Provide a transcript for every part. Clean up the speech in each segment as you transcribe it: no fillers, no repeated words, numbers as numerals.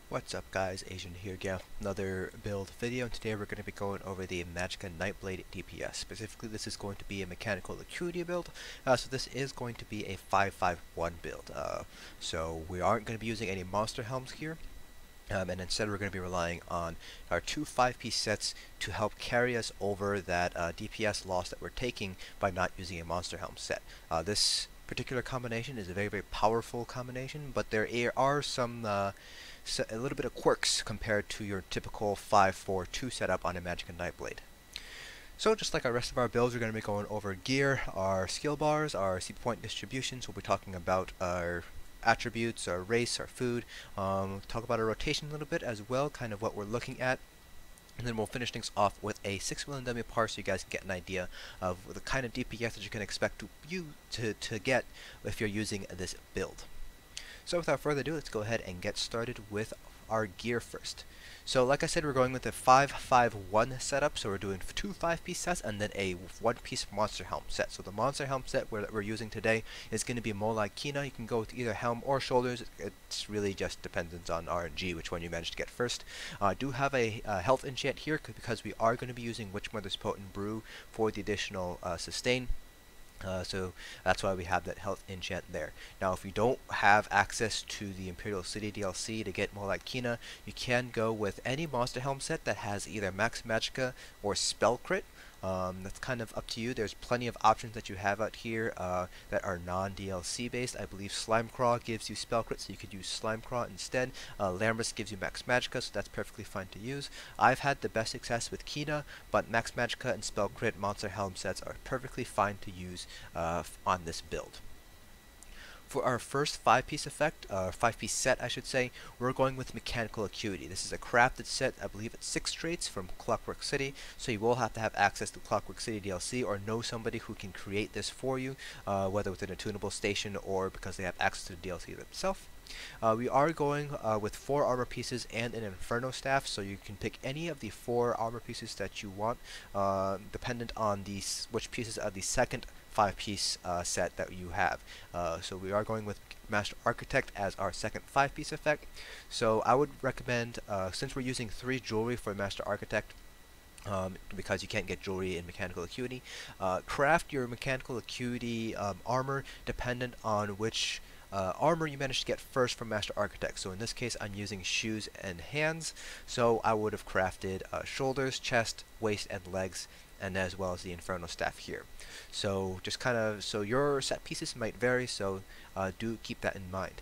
What's up guys, Asian here again, another build video, and today we're going to be going over the Magicka Nightblade DPS. Specifically, this is going to be a Mechanical Acuity build, so this is going to be a 5-5-1 build. So we aren't going to be using any monster helms here, and instead we're going to be relying on our two 5-piece sets to help carry us over that DPS loss that we're taking by not using a monster helm set. This particular combination is a very powerful combination, but there are some a little bit of quirks compared to your typical 5-4-2 setup on a Magicka Nightblade. So just like our rest of our builds, we're going to be going over gear, our skill bars, our seed point distributions. We'll be talking about our attributes, our race, our food. Talk about our rotation a little bit as well, kind of what we're looking at. And then we'll finish things off with a 6 million WPAR so you guys can get an idea of the kind of DPS that you can expect to get if you're using this build. So without further ado, let's go ahead and get started with our gear first. So like I said, we're going with a 5-5-1 setup, so we're doing two 5-piece sets and then a 1-piece monster helm set. So the monster helm set that we're using today is going to be Magicka. You can go with either helm or shoulders. It's really just dependent on RNG, which one you manage to get first. I do have a health enchant here because we are going to be using Witchmother's Potent Brew for the additional sustain. So that's why we have that health enchant there. Now if you don't have access to the Imperial City DLC to get Magicka, you can go with any monster helm set that has either max Magicka or spell crit. That's kind of up to you. There's plenty of options that you have out here that are non-DLC based. I believe Slimecraw gives you spell crit, so you could use Slimecraw instead. Ilambris gives you max Magicka, so that's perfectly fine to use. I've had the best success with Kina, but max Magicka and spell crit monster helm sets are perfectly fine to use on this build. For our first 5-piece effect, 5-piece set I should say, we're going with Mechanical Acuity. This is a crafted set, I believe it's 6 traits from Clockwork City, so you will have to have access to Clockwork City DLC or know somebody who can create this for you, whether within a tunable station or because they have access to the DLC themselves. We are going with 4 armor pieces and an Inferno staff, so you can pick any of the 4 armor pieces that you want, dependent on which pieces of the second 5-piece set that you have. So we are going with Master Architect as our second 5-piece effect. So I would recommend, since we're using 3 jewelry for Master Architect, because you can't get jewelry in Mechanical Acuity, craft your Mechanical Acuity armor dependent on which armor you managed to get first from Master Architect. So in this case I'm using shoes and hands, so I would have crafted shoulders, chest, waist, and legs, and as well as the Inferno staff here. So just so your set pieces might vary, so do keep that in mind.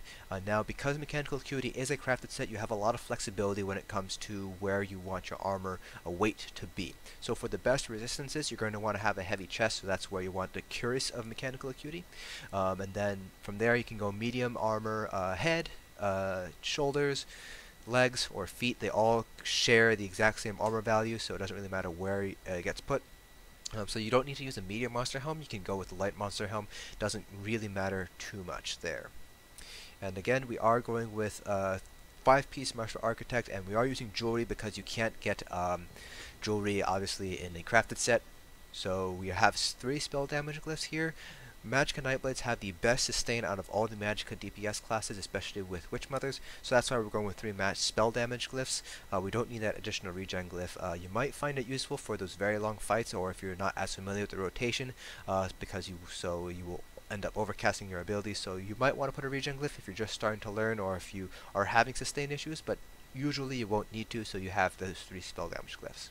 Now because Mechanical Acuity is a crafted set, you have a lot of flexibility when it comes to where you want your armor weight to be. So for the best resistances, you're going to want to have a heavy chest, so that's where you want the Cuirass of Mechanical Acuity. And then from there you can go medium armor, head, shoulders, legs, or feet. They all share the exact same armor value, so it doesn't really matter where it gets put. So you don't need to use a medium monster helm. You can go with the light monster helm. Doesn't really matter too much there. And again, we are going with 5-piece Master Architect, and we are using jewelry because you can't get jewelry obviously in a crafted set. So we have 3 spell damage glyphs here. Magicka Nightblades have the best sustain out of all the Magicka DPS classes, especially with Witchmothers, so that's why we're going with 3 spell damage glyphs. We don't need that additional regen glyph. You might find it useful for those very long fights, or if you're not as familiar with the rotation, because you will end up overcasting your abilities, so you might want to put a regen glyph if you're just starting to learn or if you are having sustain issues, but usually you won't need to, so you have those 3 spell damage glyphs.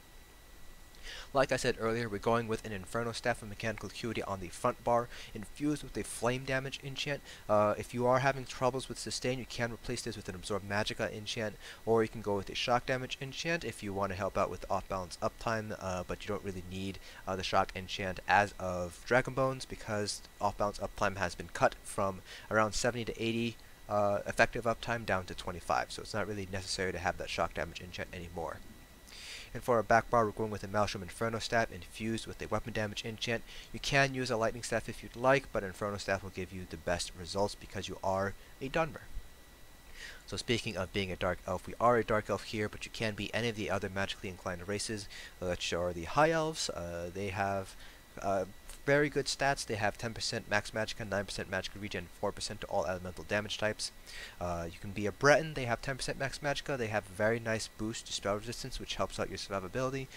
Like I said earlier, we're going with an Inferno Staff of Mechanical Acuity on the front bar, infused with a Flame Damage enchant. If you are having troubles with sustain, you can replace this with an Absorb Magicka enchant, or you can go with a Shock Damage enchant if you want to help out with the off-balance uptime, but you don't really need the Shock enchant as of Dragon Bones, because off-balance uptime has been cut from around 70 to 80 effective uptime down to 25, so it's not really necessary to have that Shock Damage enchant anymore. And for our back bar, we're going with a Maelstrom Inferno staff infused with a weapon damage enchant. You can use a lightning staff if you'd like, but Inferno staff will give you the best results because you are a Dunmer. So speaking of being a dark elf, we are a dark elf here, but you can be any of the other magically inclined races, which are the high elves. They have very good stats. They have 10% max Magicka, 9% Magicka regen, 4% to all elemental damage types. You can be a Breton. They have 10% max Magicka. They have very nice boost to spell resistance, which helps out your survivability.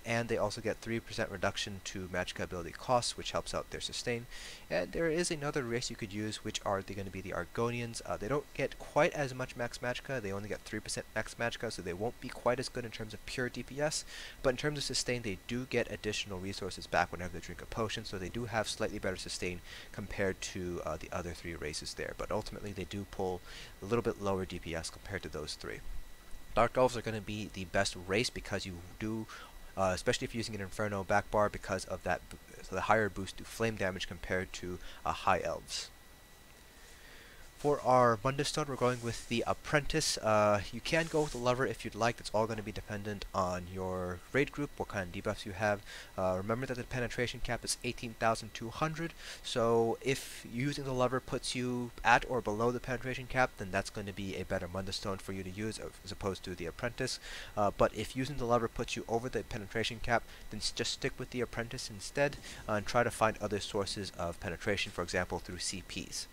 And they also get 3% reduction to Magicka ability costs, which helps out their sustain. And there is another race you could use, which are going to be the Argonians. They don't get quite as much max Magicka. They only get 3% max Magicka, so they won't be quite as good in terms of pure DPS. But in terms of sustain, they do get additional resources back whenever they drink a potion, so they do have slightly better sustain compared to the other three races there. But ultimately, they do pull a little bit lower DPS compared to those three. Dark Elves are going to be the best race because you do, especially if you're using an Inferno backbar, because of that the higher boost to flame damage compared to High Elves. For our Mundus stone, we're going with the Apprentice. You can go with the Lover if you'd like. It's all going to be dependent on your raid group, what kind of debuffs you have. Remember that the penetration cap is 18,200, so if using the Lover puts you at or below the penetration cap, then that's going to be a better Mundus stone for you to use as opposed to the Apprentice. But if using the Lover puts you over the penetration cap, then just stick with the Apprentice instead and try to find other sources of penetration, for example through CPs.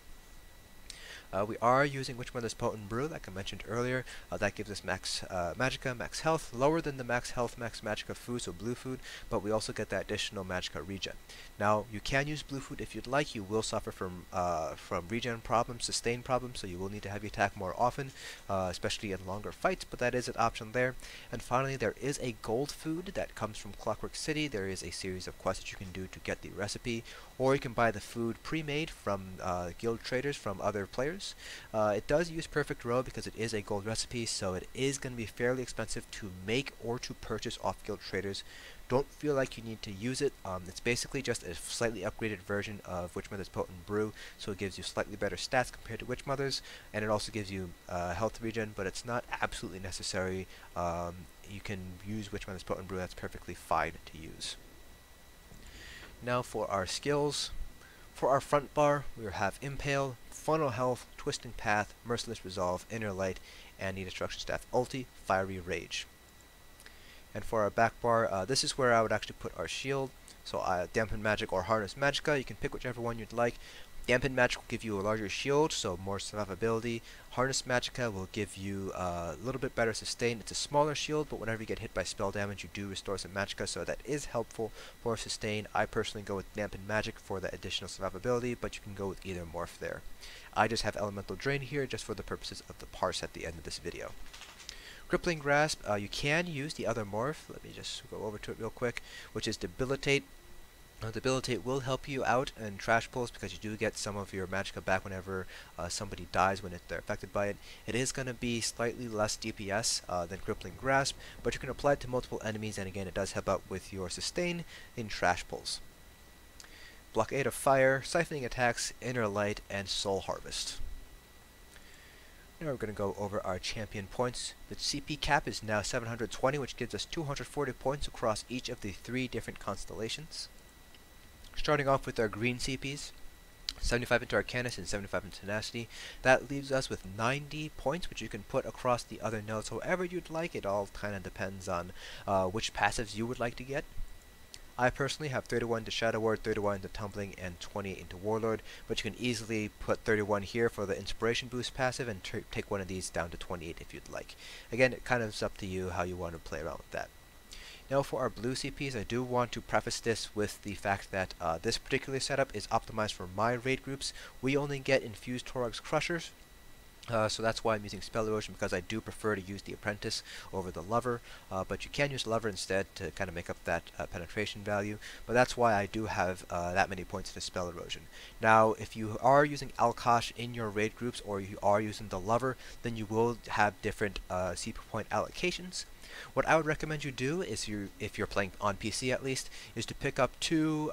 We are using Witchmother's Potent Brew, like I mentioned earlier. That gives us max Magicka, max health, lower than the max health, max Magicka food, so blue food, but we also get that additional Magicka regen. Now, you can use blue food if you'd like. You will suffer from regen problems, sustain problems, so you will need to have you attack more often, especially in longer fights, but that is an option there. And finally, there is a gold food that comes from Clockwork City. There is a series of quests that you can do to get the recipe, or you can buy the food pre-made from guild traders from other players. It does use Perfect Row because it is a gold recipe, so it is going to be fairly expensive to make or to purchase off guild traders. Don't feel like you need to use it. It's basically just a slightly upgraded version of Witchmother's Potent Brew, so it gives you slightly better stats compared to Witchmother's, and it also gives you health regen, but it's not absolutely necessary. You can use Witchmother's Potent Brew, that's perfectly fine to use. Now for our skills. For our front bar, we have Impale, Funnel Health, Twisting Path, Merciless Resolve, Inner Light, and the Destruction Staff Ulti, Fiery Rage. And for our back bar, this is where I would actually put our shield. So Dampen Magic or Harness Magicka, you can pick whichever one you'd like. Dampen Magic will give you a larger shield, so more survivability. Harness Magicka will give you a little bit better sustain. It's a smaller shield, but whenever you get hit by spell damage, you do restore some Magicka, so that is helpful for sustain. I personally go with Dampen Magic for the additional survivability, but you can go with either morph there. I just have Elemental Drain here just for the purposes of the parse at the end of this video. Crippling Grasp, you can use the other morph. Let me just go over to it real quick, which is Debilitate. Debilitate will help you out in trash pulls because you do get some of your Magicka back whenever somebody dies when they're affected by it. It is going to be slightly less DPS than Crippling Grasp, but you can apply it to multiple enemies, and again it does help out with your sustain in trash pulls. Blockade of Fire, Siphoning Attacks, Inner Light, and Soul Harvest. Now we're going to go over our champion points. The CP cap is now 720, which gives us 240 points across each of the 3 different constellations. Starting off with our green CPs, 75 into Arcanus and 75 into Tenacity. That leaves us with 90 points, which you can put across the other nodes however you'd like. It all kind of depends on which passives you would like to get. I personally have 31 to Shadow Ward, 31 into Tumbling, and 28 into Warlord, but you can easily put 31 here for the Inspiration Boost passive and take one of these down to 28 if you'd like. Again, it kind of is up to you how you want to play around with that. Now for our blue CPs, I do want to preface this with the fact that this particular setup is optimized for my raid groups. We only get infused Torag's Crushers, so that's why I'm using Spell Erosion, because I do prefer to use the Apprentice over the Lover, but you can use Lover instead to kind of make up that penetration value, but that's why I do have that many points into Spell Erosion. Now, if you are using Alkosh in your raid groups, or you are using the Lover, then you will have different CP point allocations. What I would recommend you do is, if you're playing on PC at least, is to pick up 2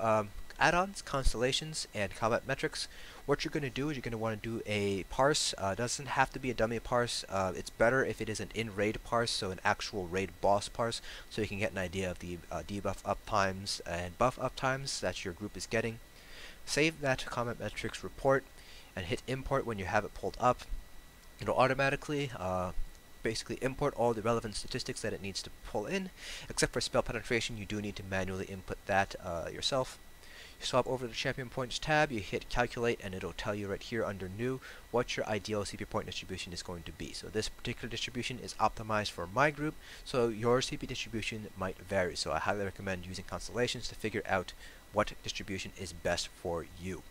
add-ons, Constellations, and Combat Metrics. What you're going to do is you're going to want to do a parse. Doesn't have to be a dummy parse. It's better if it is an in-raid parse, so an actual raid boss parse, so you can get an idea of the debuff up times and buff up times that your group is getting. Save that Combat Metrics report and hit import when you have it pulled up. It'll automatically basically import all the relevant statistics that it needs to pull in, except for spell penetration. You do need to manually input that yourself. You swap over to the champion points tab, you hit calculate, and it'll tell you right here under new what your ideal CP point distribution is going to be. So this particular distribution is optimized for my group, so your CP distribution might vary. So I highly recommend using constellations to figure out what distribution is best for you.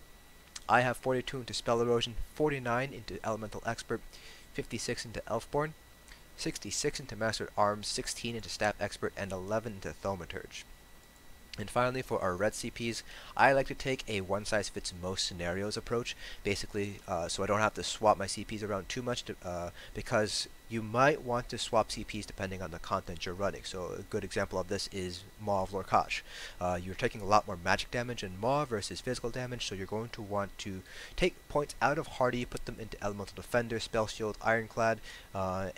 I have 42 into Spell Erosion, 49 into Elemental Expert, 56 into Elfborn, 66 into Master at Arms, 16 into Staff Expert, and 11 into Thaumaturge. And finally, for our red CPs, I like to take a one-size-fits-most scenarios approach, basically, so I don't have to swap my CPs around too much, because you might want to swap CPs depending on the content you're running. So a good example of this is Maw of Lorcash. You're taking a lot more magic damage in Maw versus physical damage, so you're going to want to take points out of Hardy, put them into Elemental Defender, Spell Shield, Ironclad,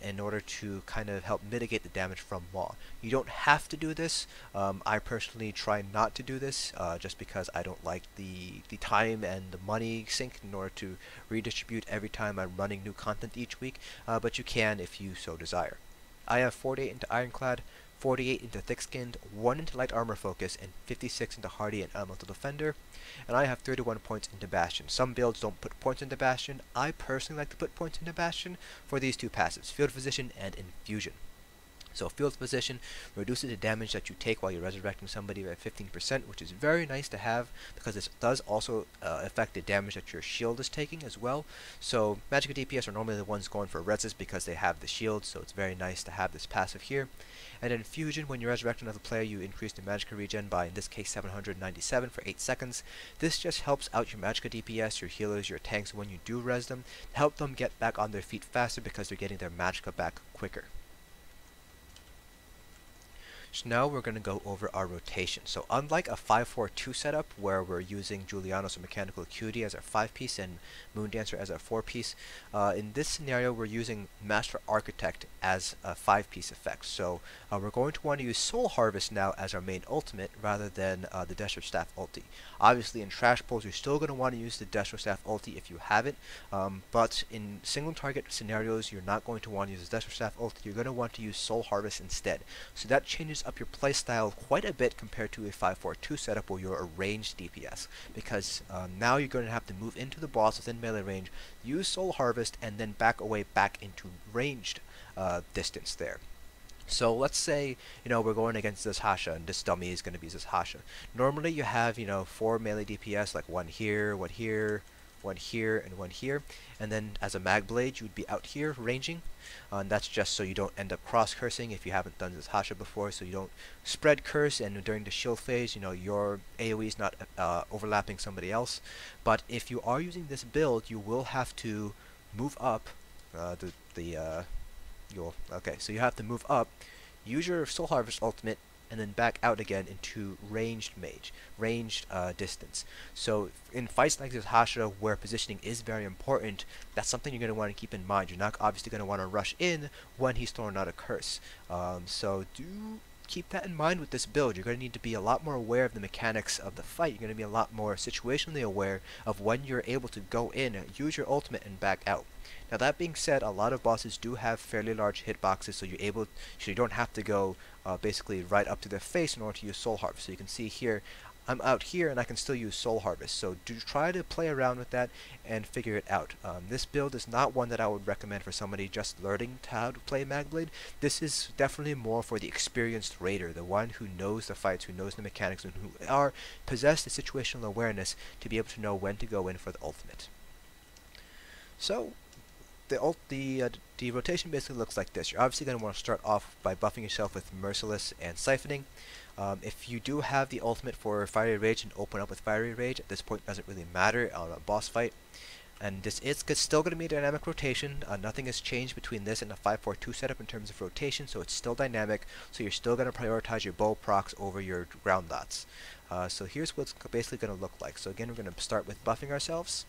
in order to kind of help mitigate the damage from Maw. You don't have to do this. I personally try not to do this, just because I don't like the time and the money sink in order to redistribute every time I'm running new content each week, but you can if you so desire. I have 48 into Ironclad, 48 into Thick-Skinned, 1 into Light Armor Focus, and 56 into Hardy and Elemental Defender, and I have 31 points into Bastion. Some builds don't put points into Bastion. I personally like to put points into Bastion for these two passives, Field Physician and Infusion. So Field Physician reduces the damage that you take while you're resurrecting somebody by 15%, which is very nice to have because this does also affect the damage that your shield is taking as well. So Magicka DPS are normally the ones going for reses because they have the shield, so it's very nice to have this passive here. And in Infusion, when you resurrect another player, you increase the Magicka regen by, in this case, 797 for 8 seconds. This just helps out your Magicka DPS, your healers, your tanks when you do res them, to help them get back on their feet faster because they're getting their Magicka back quicker. So now we're going to go over our rotation. So unlike a 5-4-2 setup where we're using Julianos or Mechanical Acuity as our 5-piece and Moondancer as our 4-piece, in this scenario we're using Master Architect as a 5-piece effect. So we're going to want to use Soul Harvest now as our main ultimate rather than the Desperate Staff ulti. Obviously in trash pulls you're still going to want to use the Desperate Staff ulti if you have it, but in single target scenarios you're not going to want to use the Desperate Staff ulti, you're going to want to use Soul Harvest instead. So that changes up your playstyle quite a bit compared to a 5-4-2 setup where you're a ranged DPS, because now you're going to have to move into the boss within melee range, use Soul Harvest, and then back away back into ranged distance there. So let's say, we're going against this Hasha, and this dummy is going to be this Hasha. Normally you have, 4 melee DPS, like one here, one here, one here, and one here, and then as a mag blade you would be out here ranging, and that's just so you don't end up cross cursing if you haven't done this Hasha before, so you don't spread curse and during the shield phase your AoE is not overlapping somebody else. But if you are using this build, you will have to move up so you have to move up, use your Soul Harvest ultimate, and then back out again into ranged distance. So in fights like this Hasha, where positioning is very important, that's something you're going to want to keep in mind. You're not obviously going to want to rush in when he's throwing out a curse. So do keep that in mind with this build. You're going to need to be a lot more aware of the mechanics of the fight. You're going to be a lot more situationally aware of when you're able to go in, use your ultimate, and back out. Now that being said, a lot of bosses do have fairly large hitboxes, so you don't have to go basically right up to their face in order to use Soul Harvest. So you can see here, I'm out here and I can still use Soul Harvest. So do try to play around with that and figure it out. This build is not one that I would recommend for somebody just learning how to play Magblade. This is definitely more for the experienced raider, the one who knows the fights, who knows the mechanics, and who possess the situational awareness to be able to know when to go in for the ultimate. So the rotation basically looks like this. You're obviously going to want to start off by buffing yourself with Merciless and Siphoning. If you do have the ultimate for Fiery Rage and open up with Fiery Rage, at this point it doesn't really matter on a boss fight. And this is still going to be a dynamic rotation. Nothing has changed between this and a 5-4-2 setup in terms of rotation, so it's still dynamic, so you're still going to prioritize your bow procs over your ground dots. So here's what's basically going to look like. So again, we're going to start with buffing ourselves.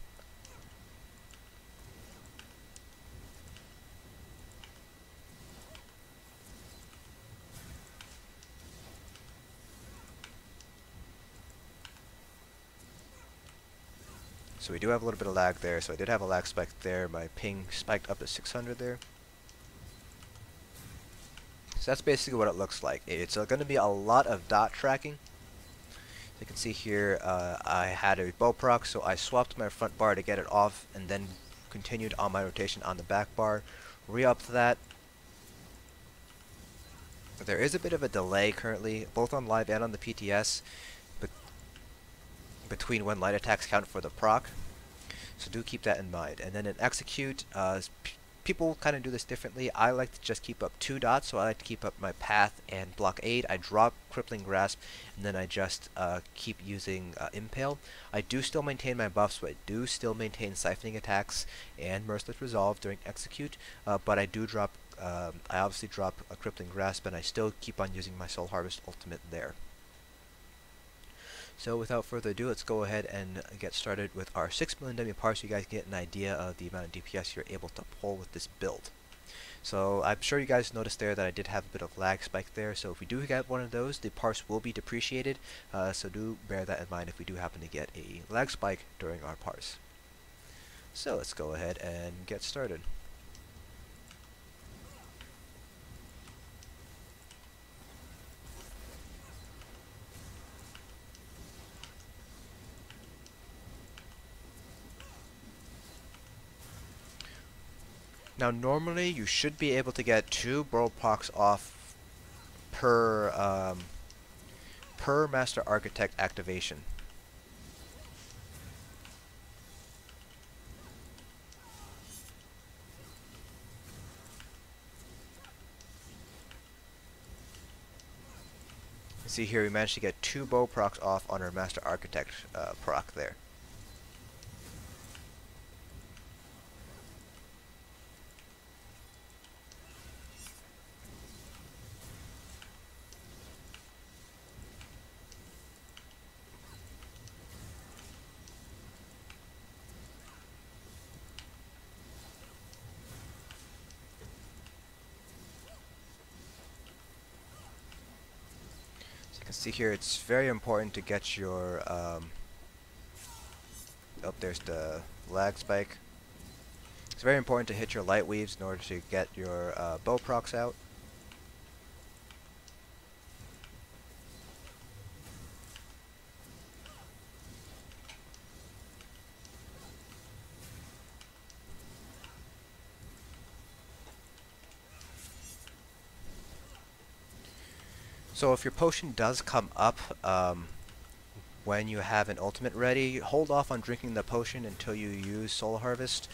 So we do have a little bit of lag there, so I did have a lag spike there. My ping spiked up to 600 there. So that's basically what it looks like. It's going to be a lot of dot tracking. You can see here I had a bow proc, so I swapped my front bar to get it off and then continued on my rotation on the back bar. Re-upped that. There is a bit of a delay currently, both on live and on the PTS, but between when light attacks count for the proc. So do keep that in mind. And then in execute, people kind of do this differently. I like to just keep up 2 dots, so I like to keep up my path and blockade. I drop Crippling Grasp, and then I just keep using Impale. I do still maintain my buffs, so I do still maintain Siphoning attacks and Merciless Resolve during execute, but I do drop, I obviously drop a Crippling Grasp, and I still keep on using my Soul Harvest ultimate there. So without further ado, let's go ahead and get started with our 6 million dummy parts so you guys get an idea of the amount of DPS you're able to pull with this build. So I'm sure you guys noticed there that I did have a bit of lag spike there, so if we do get one of those, the parse will be depreciated, so do bear that in mind if we do happen to get a lag spike during our parse. So let's go ahead and get started. Now normally you should be able to get 2 Burrow Procs off per Master Architect activation. See here we managed to get 2 bow procs off on our Master Architect proc there. See here, it's very important to get your, oh, there's the lag spike. It's very important to hit your light weaves in order to get your bow procs out. So if your potion does come up when you have an ultimate ready, hold off on drinking the potion until you use Soul Harvest,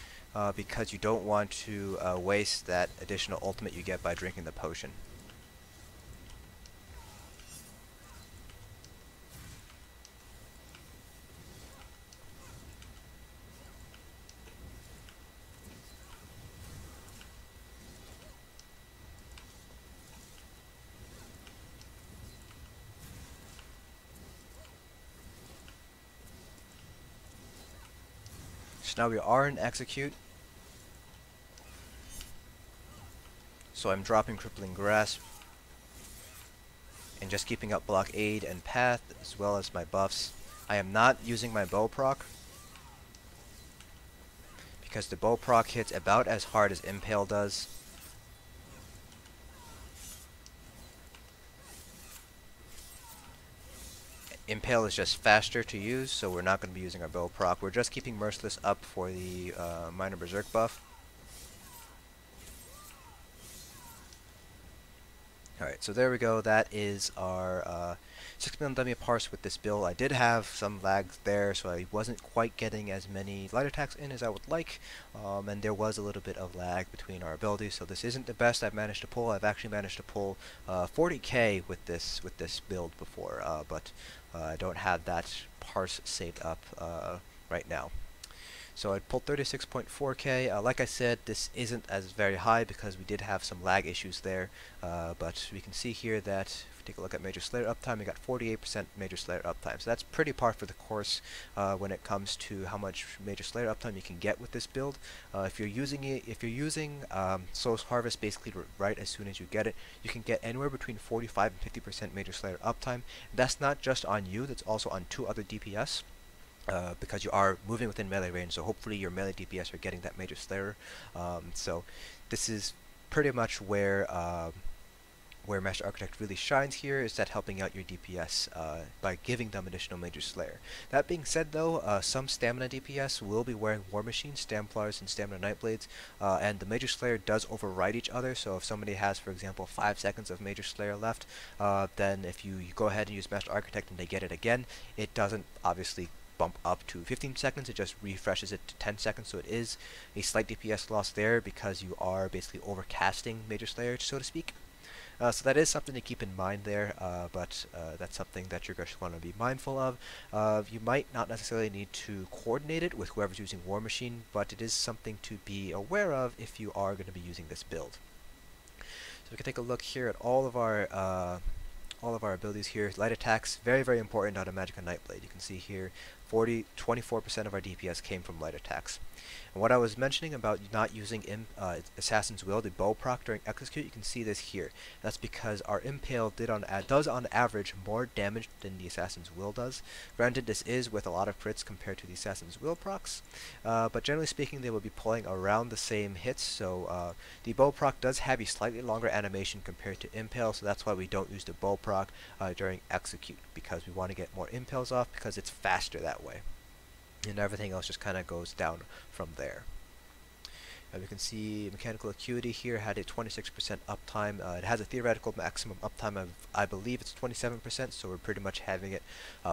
because you don't want to waste that additional ultimate you get by drinking the potion. So now we are in execute. So I'm dropping Crippling Grasp and just keeping up blockade and path as well as my buffs. I am not using my bow proc because the bow proc hits about as hard as Impale does. Impale is just faster to use, so we're not going to be using our bow proc. We're just keeping Merciless up for the minor berserk buff. Alright, so there we go. That is our 6 million dummy parse with this build. I did have some lags there, so I wasn't quite getting as many light attacks in as I would like, and there was a little bit of lag between our abilities, so this isn't the best I've managed to pull. I've actually managed to pull 40k with this build before, but I don't have that parse saved up right now. So I pulled 36.4k. Like I said, this isn't as very high because we did have some lag issues there, but we can see here that if we take a look at Major Slayer uptime, we got 48% Major Slayer uptime. So that's pretty par for the course when it comes to how much Major Slayer uptime you can get with this build. If you're using Soul's Harvest basically right as soon as you get it, you can get anywhere between 45 and 50% Major Slayer uptime. That's not just on you; that's also on 2 other DPS. Because you are moving within melee range, so hopefully your melee DPS are getting that Major Slayer. So this is pretty much where Where Master Architect really shines here is that helping out your DPS by giving them additional Major Slayer. That being said though, some Stamina DPS will be wearing War Machines, Stamplars, and Stamina Nightblades, and the Major Slayer does override each other, so if somebody has, for example, 5 seconds of Major Slayer left, then if you go ahead and use Master Architect and they get it again, it doesn't obviously bump up to 15 seconds, it just refreshes it to 10 seconds, so it is a slight DPS loss there because you are basically overcasting Major Slayer, so to speak. So that is something to keep in mind there, but that's something that you're going to want to be mindful of. You might not necessarily need to coordinate it with whoever's using War Machine, but it is something to be aware of if you are going to be using this build. So we can take a look here at all of our abilities here. Light attacks, very, very important out of Magicka Nightblade. You can see here 24% of our DPS came from light attacks. And what I was mentioning about not using Assassin's Will, the bow proc during execute, you can see this here. That's because our Impale does on average more damage than the Assassin's Will does. Granted, this is with a lot of crits compared to the Assassin's Will procs, but generally speaking they will be pulling around the same hits, so the bow proc does have a slightly longer animation compared to Impale, so that's why we don't use the bow proc during execute, because we want to get more Impales off because it's faster that way. And everything else just kind of goes down from there. We can see Mechanical Acuity here had a 26% uptime. It has a theoretical maximum uptime of, I believe it's 27%, so we're pretty much having it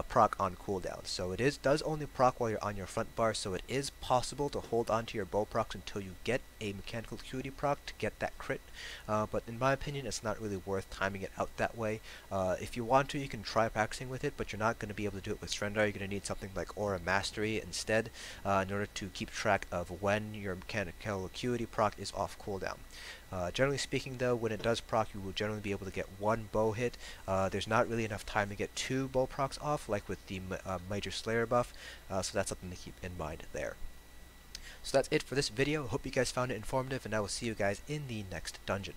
proc on cooldown. So it does only proc while you're on your front bar, so it is possible to hold on to your bow procs until you get a Mechanical Acuity proc to get that crit. But in my opinion, it's not really worth timing it out that way. If you want to, you can try practicing with it, but you're not going to be able to do it with Strendar. You're going to need something like Aura Mastery instead in order to keep track of when your Mechanical Acuity proc is off cooldown. Generally speaking though, when it does proc, you will generally be able to get one bow hit. There's not really enough time to get 2 bow procs off like with the Major Slayer buff, so that's something to keep in mind there. So that's it for this video. Hope you guys found it informative, and I will see you guys in the next dungeon.